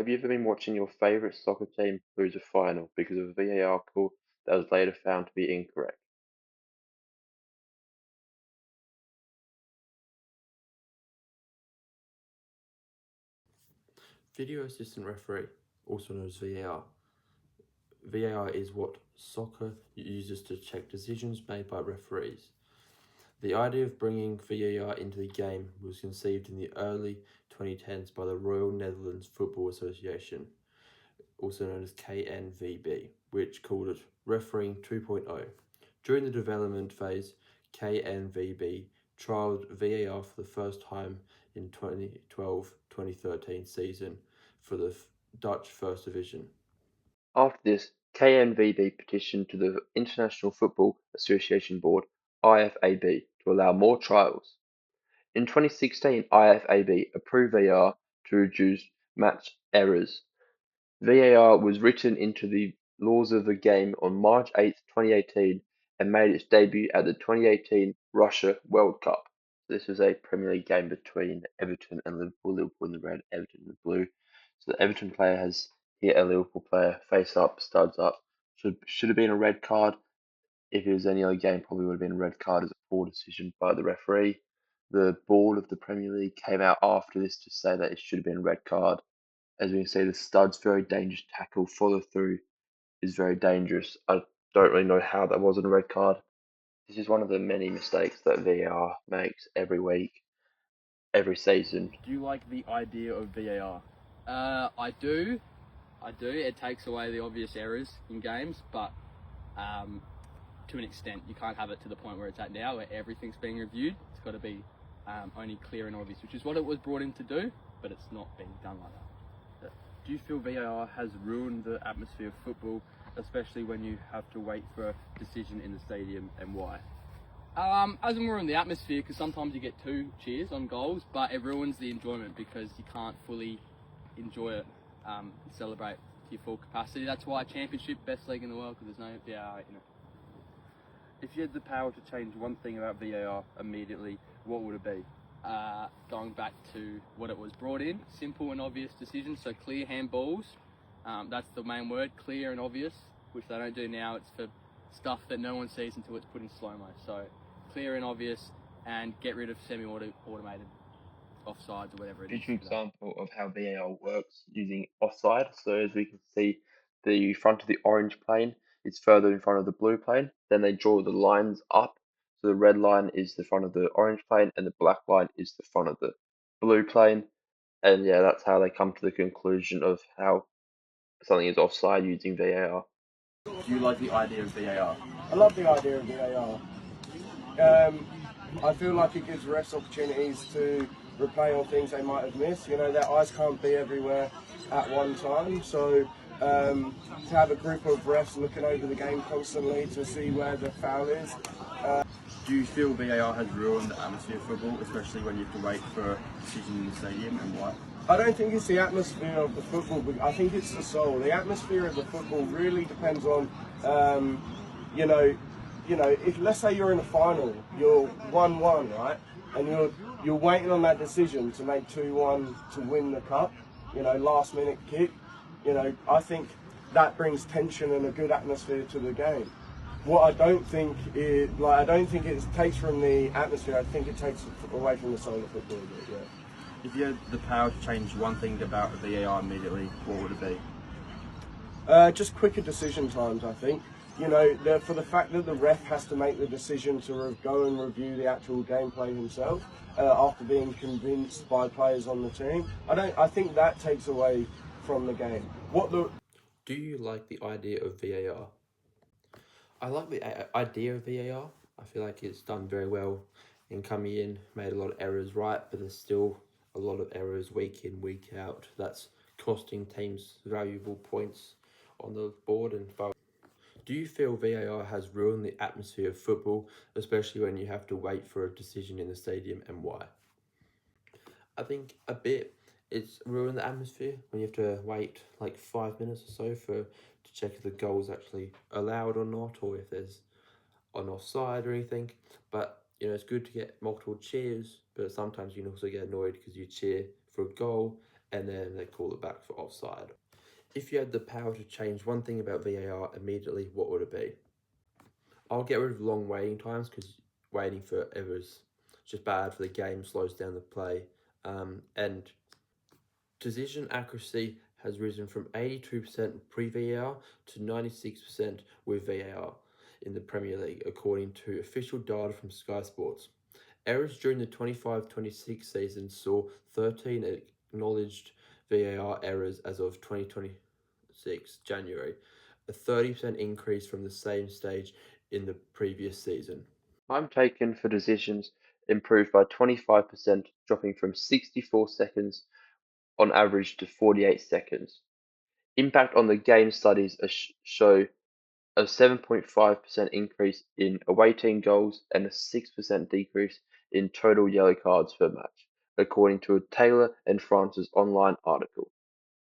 Have you ever been watching your favourite soccer team lose a final because of a VAR call that was later found to be incorrect? Video assistant referee, also known as VAR. VAR is what soccer uses to check decisions made by referees. The idea of bringing VAR into the game was conceived in the early 2010s by the Royal Netherlands Football Association, also known as KNVB, which called it Refereeing 2.0. During the development phase, KNVB trialled VAR for the first time in 2012-2013 season for the Dutch First Division. After this, KNVB petitioned to the International Football Association Board (IFAB) to allow more trials. In 2016, IFAB approved VAR to reduce match errors. VAR was written into the laws of the game on March 8, 2018 and made its debut at the 2018 Russia World Cup. This was a Premier League game between Everton and Liverpool. Liverpool in the red, Everton in the blue. So the Everton player has hit a Liverpool player face up, studs up. Should have been a red card. If it was any other game, probably would have been a red card as a poor decision by the referee. The board of the Premier League came out after this to say that it should have been a red card. As we can see, the stud's very dangerous tackle, follow through is very dangerous. I don't really know how that wasn't a red card. This is one of the many mistakes that VAR makes every week, every season. Do you like the idea of VAR? I do. I do. It takes away the obvious errors in games, but to an extent, you can't have it to the point where it's at now, where everything's being reviewed. It's got to be only clear and obvious, which is what it was brought in to do, but it's not being done like that. Do you feel VAR has ruined the atmosphere of football, especially when you have to wait for a decision in the stadium, and why? Hasn't ruined the atmosphere because sometimes you get two cheers on goals, but it ruins the enjoyment because you can't fully enjoy it, celebrate to your full capacity. That's why Championship, best league in the world, because there's no VAR in it. If you had the power to change one thing about VAR immediately, what would it be? Going back to what it was brought in, simple and obvious decisions, so clear handballs. That's the main word, clear and obvious, which they don't do now. It's for stuff that no one sees until it's put in slow-mo. So clear and obvious, and get rid of semi-automated offsides or whatever it is. Future example of how VAR works using offside. So as we can see, the front of the orange plane is further in front of the blue plane. Then they draw the lines up. So the red line is the front of the orange plane, and the black line is the front of the blue plane. And yeah, that's how they come to the conclusion of how something is offside using VAR. Do you like the idea of VAR? I love the idea of VAR. I feel like it gives refs opportunities to replay on things they might have missed. You know, their eyes can't be everywhere at one time. So to have a group of refs looking over the game constantly to see where the foul is. Do you feel VAR has ruined the atmosphere of football, especially when you have to wait for a decision in the stadium, and why? I don't think it's the atmosphere of the football, but I think it's the soul. The atmosphere of the football really depends on, you know, if let's say you're in a final, you're 1-1, right, and you're waiting on that decision to make 2-1 to win the cup, you know, last minute kick, you know, I think that brings tension and a good atmosphere to the game. What I don't think is, I don't think it takes from the atmosphere. I think it takes away from the soul of football a bit. Yeah. If you had the power to change one thing about VAR immediately, what would it be? Just quicker decision times, I think. You know, for the fact that the ref has to make the decision to go and review the actual gameplay himself after being convinced by players on the team, I think that takes away from the game. Do you like the idea of VAR? I like the idea of VAR. I feel like it's done very well in coming in, made a lot of errors right, but there's still a lot of errors week in, week out. That's costing teams valuable points on the board. And do you feel VAR has ruined the atmosphere of football, especially when you have to wait for a decision in the stadium, and why? I think a bit. It's ruined the atmosphere when you have to wait like 5 minutes or so to check if the goal's actually allowed or not, or if there's an offside or anything. But you know, it's good to get multiple cheers, but sometimes you can also get annoyed because you cheer for a goal and then they call it back for offside. If you had the power to change one thing about VAR immediately, what would it be? I'll get rid of long waiting times because waiting forever is just bad for the game, slows down the play, and decision accuracy has risen from 82% pre-VAR to 96% with VAR in the Premier League, according to official data from Sky Sports. Errors during the 25-26 season saw 13 acknowledged VAR errors as of 2026 January, a 30% increase from the same stage in the previous season. Time taken for decisions improved by 25%, dropping from 64 seconds on average to 48 seconds. Impact on the game studies show a 7.5% increase in away team goals and a 6% decrease in total yellow cards per match, according to a Taylor and Francis online article.